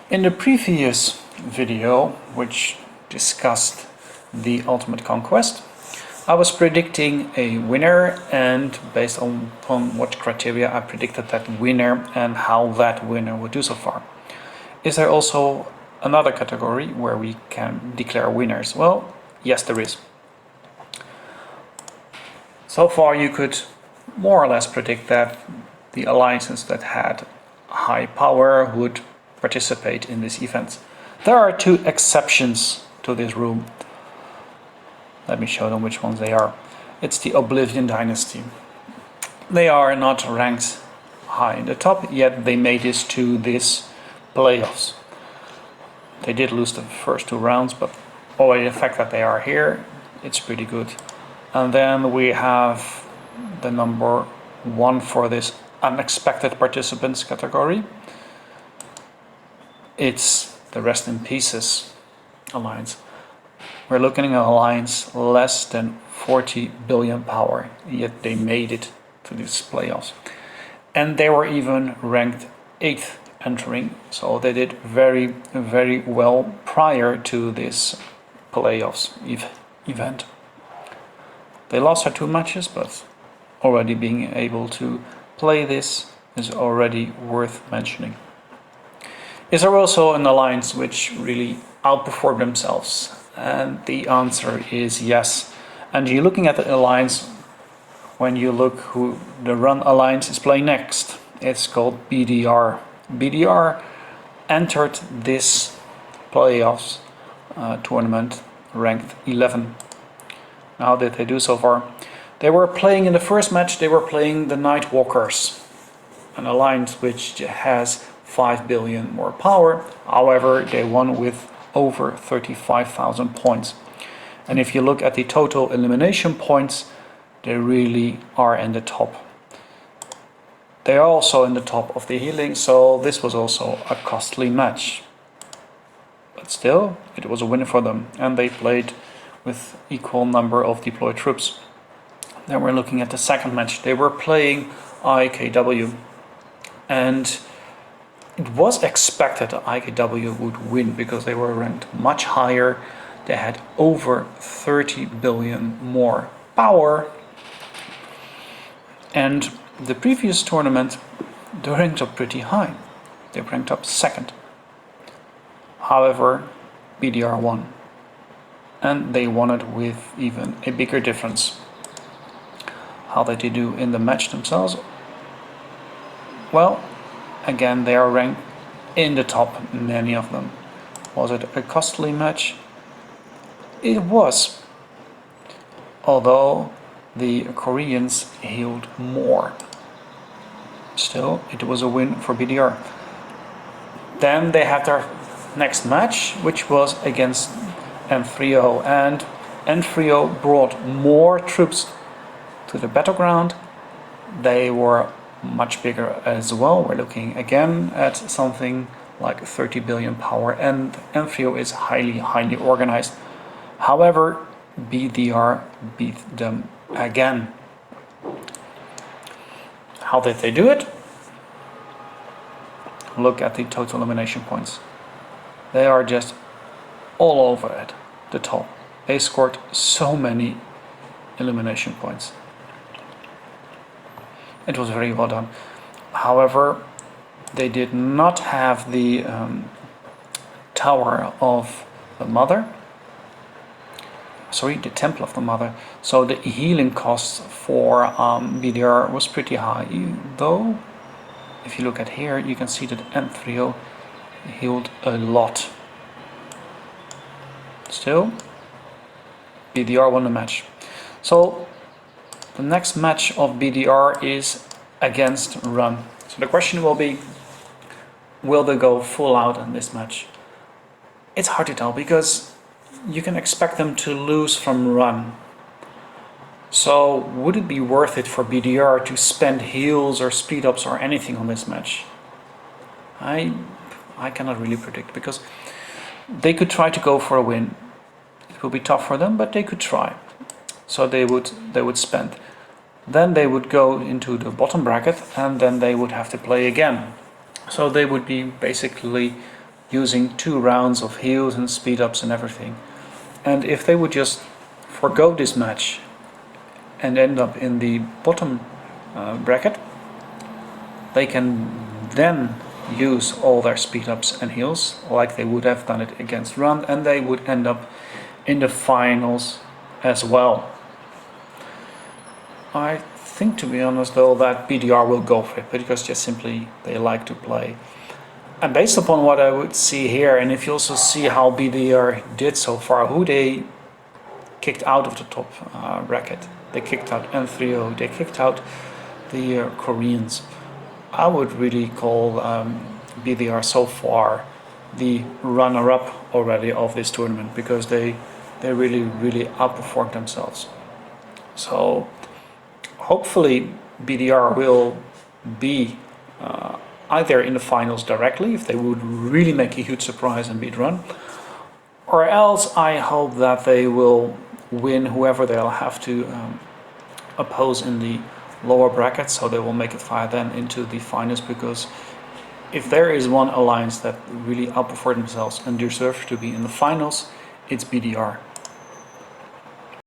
In the previous video, which discussed the Ultimate Conquest, I was predicting a winner, and based upon what criteria I predicted that winner and how that winner would do so far. Is there also another category where we can declare winners? Well, yes, there is. So far you could more or less predict that the alliances that had high power would participate in this event. There are two exceptions to this rule. Let me show them which ones they are. It's the Oblivion Dynasty. They are not ranked high in the top, yet they made it to this playoffs. They did lose the first two rounds, but already the fact that they are here, it's pretty good. And then we have the number one for this unexpected participants category. It's the Rest in Pieces alliance. We're looking at an alliance less than 40 billion power, yet they made it to these playoffs. And they were even ranked 8th entering, so they did very, very well prior to this playoffs event. They lost their two matches, but already being able to play this is already worth mentioning. Is there also an alliance which really outperformed themselves? And the answer is yes. And you're looking at the alliance when you look who the Run alliance is playing next. It's called BDR. BDR entered this playoffs tournament ranked 11. How did they do so far? They were playing in the first match, they were playing the Nightwalkers, an alliance which has 5 billion more power. However, they won with over 35,000 points. And if you look at the total elimination points, they really are in the top. They are also in the top of the healing, so this was also a costly match. But still, it was a win for them, and they played with equal number of deployed troops. Then we're looking at the second match. They were playing IKW, and it was expected that IKW would win because they were ranked much higher. They had over 30 billion more power. And the previous tournament, they ranked up pretty high. They ranked up second. However, BDR won. And they won it with even a bigger difference. How did they do in the match themselves? Well, again, they are ranked in the top, many of them. Was it a costly match? It was. Although the Koreans healed more. Still, it was a win for BDR. Then they had their next match, which was against M3O. And M3O brought more troops to the battleground. They were much bigger as well. We're looking again at something like 30 billion power, and M3O is highly organized. However, BDR beat them again. How did they do it? Look at the total elimination points. They are just all over at the top. They scored so many elimination points. It was very well done. However, they did not have the Tower of the Mother. Sorry, the Temple of the Mother. So the healing cost for BDR was pretty high. Though, if you look at here, you can see that M3O healed a lot. Still, BDR won the match. So the next match of BDR is against Run. So the question will be, will they go full out in this match? It's hard to tell because you can expect them to lose from Run. So would it be worth it for BDR to spend heals or speed ups or anything on this match? I cannot really predict, because they could try to go for a win. It will be tough for them, but they could try. So they would spend. Then they would go into the bottom bracket, and then they would have to play again. So they would be basically using 2 rounds of heals and speed ups and everything. And if they would just forgo this match and end up in the bottom bracket, they can then use all their speed ups and heals like they would have done it against Run, and they would end up in the finals as well. I think, to be honest though, that BDR will go for it, because just simply they like to play. And based upon what I would see here, and if you also see how BDR did so far, who they kicked out of the top bracket. They kicked out N3O, they kicked out the Koreans. I would really call BDR so far the runner-up already of this tournament, because they really outperformed themselves. So hopefully BDR will be either in the finals directly, if they would really make a huge surprise and beat Run, or else I hope that they will win whoever they'll have to oppose in the lower brackets, so they will make it fire then into the finals, because if there is one alliance that really outperformed themselves and deserves to be in the finals, it's BDR.